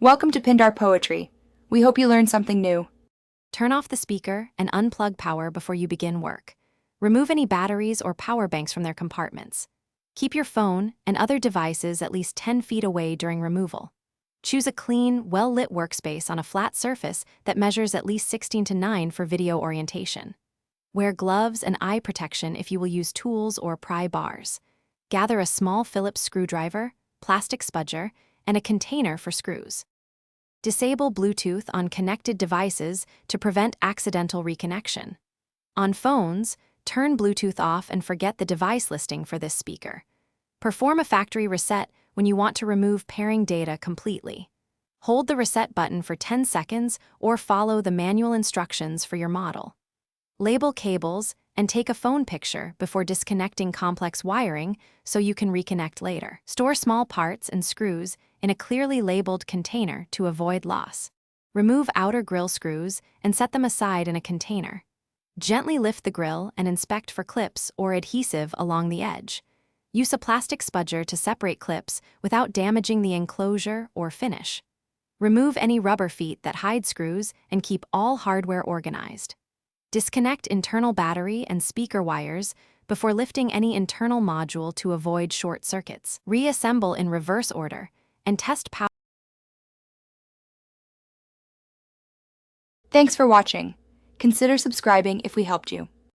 Welcome to Pindar Poetry. We hope you learned something new. Turn off the speaker and unplug power before you begin work. Remove any batteries or power banks from their compartments. Keep your phone and other devices at least 10 feet away during removal. Choose a clean, well-lit workspace on a flat surface that measures at least 16:9 for video orientation. Wear gloves and eye protection if you will use tools or pry bars. Gather a small Phillips screwdriver, plastic spudger, and a container for screws. Disable Bluetooth on connected devices to prevent accidental reconnection. On phones, turn Bluetooth off and forget the device listing for this speaker. Perform a factory reset when you want to remove pairing data completely. Hold the reset button for 10 seconds or follow the manual instructions for your model. Label cables and take a phone picture before disconnecting complex wiring so you can reconnect later. Store small parts and screws in a clearly labeled container to avoid loss. Remove outer grill screws and set them aside in a container. Gently lift the grill and inspect for clips or adhesive along the edge. Use a plastic spudger to separate clips without damaging the enclosure or finish. Remove any rubber feet that hide screws and keep all hardware organized. Disconnect internal battery and speaker wires before lifting any internal module to avoid short circuits. Reassemble in reverse order and test power. Thanks for watching. Consider subscribing if we helped you.